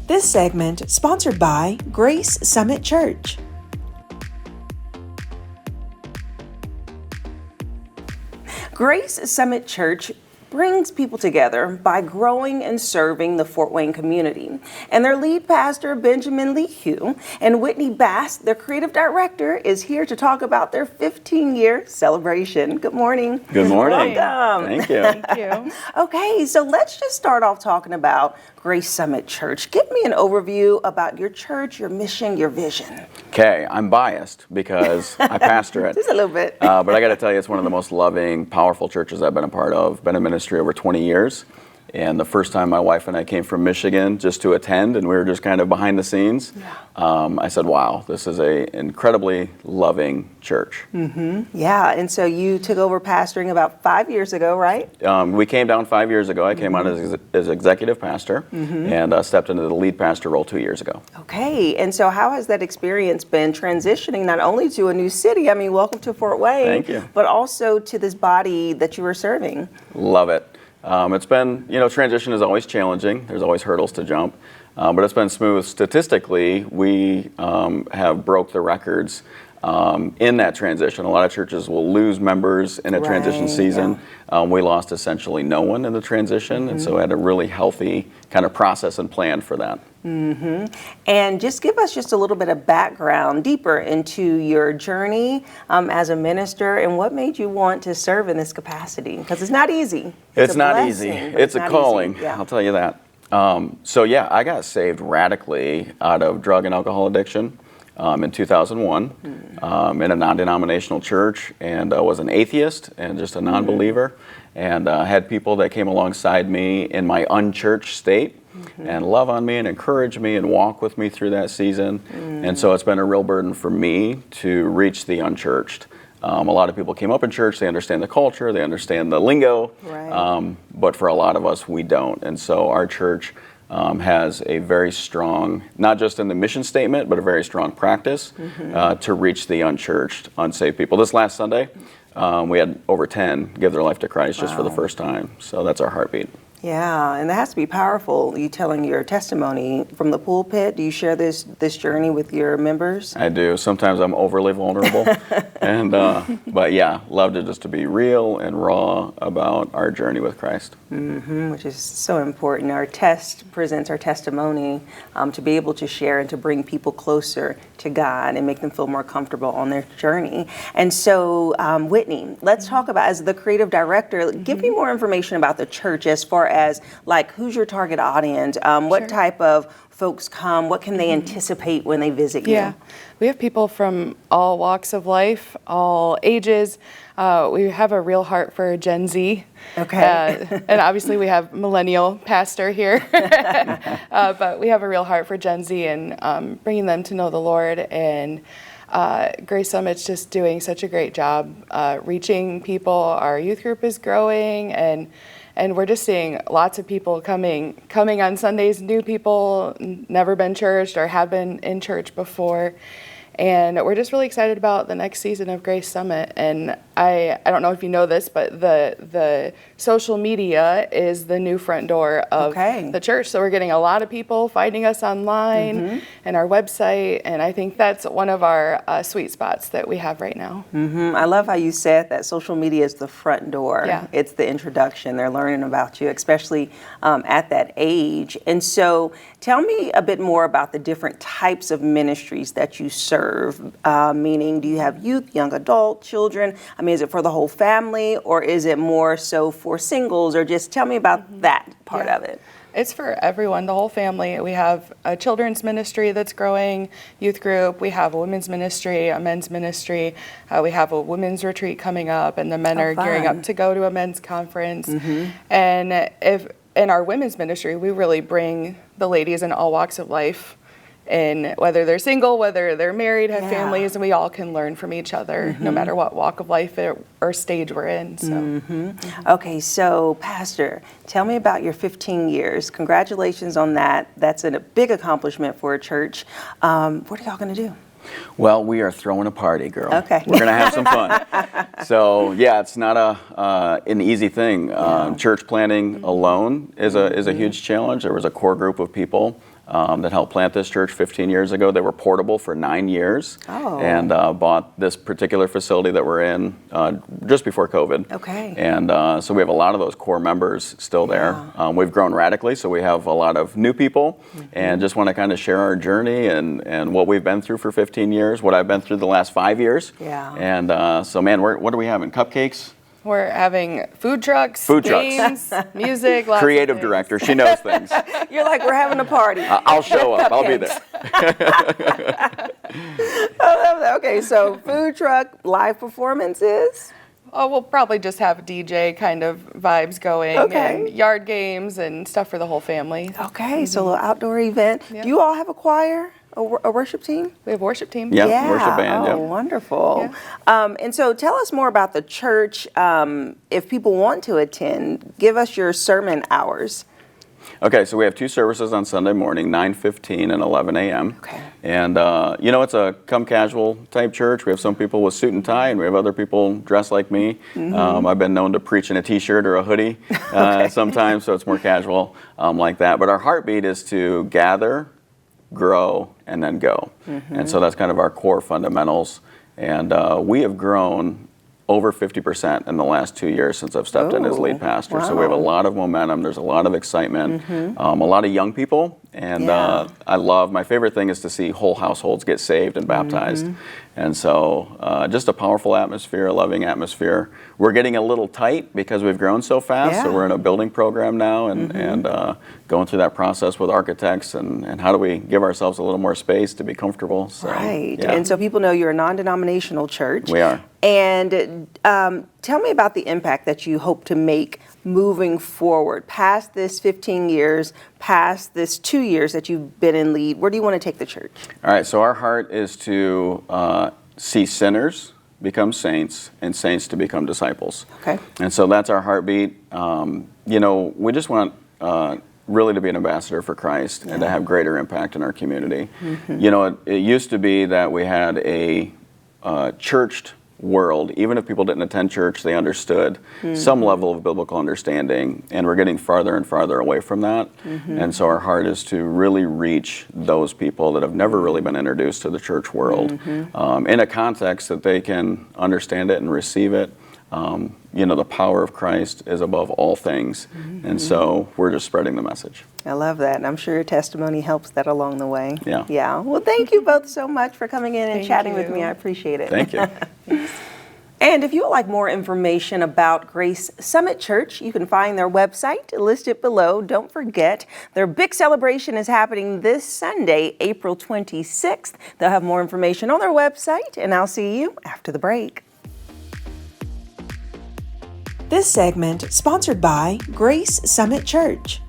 This segment sponsored by Grace Summit Church. Grace Summit Church brings people together by growing and serving the Fort Wayne community. And their lead pastor, Benjamin Lehew, and Whitney Bast, their creative director, is here to talk about their 15-year celebration. Good morning. Good morning. Welcome. Thank you. Thank you. Okay, so let's just start off talking about Grace Summit Church. Give me an overview about your church, your mission, your vision. Okay, I'm biased because I pastor it. Just a little bit. But I got to tell you, it's one of the most loving, powerful churches I've been a part of. Been in ministry over 20 years. And the first time my wife and I came from Michigan just to attend, and we were just kind of behind the scenes, I said, wow, this is an incredibly loving church. Mm-hmm. Yeah, and so you took over pastoring about 5 years ago, right? We came down 5 years ago. I came on as executive pastor and stepped into the lead pastor role 2 years ago. Okay, and so how has that experience been transitioning not only to a new city, I mean, welcome to Fort Wayne, Thank you. but also to this body that you were serving? Love it. It's been, transition is always challenging. There's always hurdles to jump, but it's been smooth. Statistically, we have broke the records in that transition. A lot of churches will lose members in a transition season. Yeah. We lost essentially no one in the transition, and so we had a really healthy kind of process and plan for that. Mm-hmm. And just give us just a little bit of background deeper into your journey as a minister and what made you want to serve in this capacity, because it's not easy. It's not easy. It's a calling, yeah. I'll tell you that. I got saved radically out of drug and alcohol addiction in 2001 in a non-denominational church, and was an atheist and just a non-believer, and had people that came alongside me in my unchurched state and love on me and encourage me and walk with me through that season. And so it's been a real burden for me to reach the unchurched. A lot of people came up in church, they understand the culture, they understand the lingo, but for a lot of us, we don't. And so our church has a very strong, not just in the mission statement, but a very strong practice to reach the unchurched, unsaved people. This last Sunday, we had over 10 give their life to Christ just for the first time. So that's our heartbeat. Yeah, and that has to be powerful, you telling your testimony from the pulpit. Do you share this journey with your members? I do. Sometimes I'm overly vulnerable. But yeah, love to just to be real and raw about our journey with Christ. Which is so important. Our test presents our testimony to be able to share and to bring people closer to God and make them feel more comfortable on their journey. And so, Whitney, let's talk about, as the creative director, give me more information about the church as far as like who's your target audience, what type of folks come, what can they anticipate when they visit you? Yeah, we have people from all walks of life, all ages. We have a real heart for Gen Z. Okay. And obviously we have millennial pastor here, but we have a real heart for Gen Z and bringing them to know the Lord. And Grace Summit's just doing such a great job reaching people. Our youth group is growing, and we're just seeing lots of people coming on Sundays, new people, never been churched or have been in church before. And we're just really excited about the next season of Grace Summit. And I don't know if you know this, but the social media is the new front door of the church. So we're getting a lot of people finding us online and our website. And I think that's one of our sweet spots that we have right now. I love how you said that social media is the front door. Yeah. It's the introduction. They're learning about you, especially at that age. And so tell me a bit more about the different types of ministries that you serve. Meaning, do you have youth, young adult, children? I mean, is it for the whole family, or is it more so for singles, or just tell me about that part of it. It's for everyone, the whole family. We have a children's ministry that's growing, youth group. We have a women's ministry, a men's ministry. We have a women's retreat coming up, and the men are gearing up to go to a men's conference. And if in our women's ministry, we really bring the ladies in all walks of life, and whether they're single, whether they're married, have families, and we all can learn from each other, no matter what walk of life or stage we're in. So. Okay, so Pastor, tell me about your 15 years. Congratulations on that. That's a big accomplishment for a church. What are y'all going to do? Well, we are throwing a party, girl. Okay. We're going to have some fun. So, yeah, it's not an easy thing. Church planning alone is a huge challenge. There was a core group of people that helped plant this church 15 years ago. They were portable for 9 years and bought this particular facility that we're in just before COVID. Okay. And so we have a lot of those core members still there. We've grown radically, so we have a lot of new people and just want to kind of share our journey and what we've been through for 15 years, what I've been through the last 5 years. Yeah. And so, man, what are we having? Cupcakes? We're having food trucks, games, music, lots creative of things. director. She knows things. You're like, we're having a party. I'll show up. I'll be there. I love that. Okay, so food truck, live performances. Oh, we'll probably just have DJ kind of vibes going and yard games and stuff for the whole family. Okay, so a little outdoor event. Yeah. Do you all have a choir? A worship team? We have a worship team. Yeah, worship band. Oh, wonderful. Yeah. And so tell us more about the church. If people want to attend, give us your sermon hours. Okay, so we have 2 services on Sunday morning, 9:15 and 11 a.m. Okay. And, it's a come casual type church. We have some people with suit and tie, and we have other people dressed like me. I've been known to preach in a t-shirt or a hoodie sometimes, so it's more casual like that. But our heartbeat is to gather, grow, and then go. And so that's kind of our core fundamentals. And we have grown over 50% in the last 2 years since I've stepped in as lead pastor. Wow. So we have a lot of momentum. There's a lot of excitement, a lot of young people. And my favorite thing is to see whole households get saved and baptized. And so just a powerful atmosphere, a loving atmosphere. We're getting a little tight because we've grown so fast. So we're in a building program now and going through that process with architects and how do we give ourselves a little more space to be comfortable. So, Right. yeah. And so people know you're a non-denominational church. We are. And tell me about the impact that you hope to make moving forward, past this 15 years, past this 2 years that you've been in lead. Where do you want to take the church? All right, so our heart is to see sinners become saints and saints to become disciples. Okay. And so that's our heartbeat. We just want really to be an ambassador for Christ and to have greater impact in our community. It used to be that we had a churched world. Even if people didn't attend church, they understood some level of biblical understanding, and we're getting farther and farther away from that. And so our heart is to really reach those people that have never really been introduced to the church world in a context that they can understand it and receive it. The power of Christ is above all things. And so we're just spreading the message. I love that. And I'm sure your testimony helps that along the way. Yeah. Yeah. Well, thank you both so much for coming in and Thank chatting with you. me. I appreciate it. Thank you. And if you would like more information about Grace Summit Church, you can find their website listed below. Don't forget, their big celebration is happening this Sunday, April 26th. They'll have more information on their website, and I'll see you after the break. This segment sponsored by Grace Summit Church.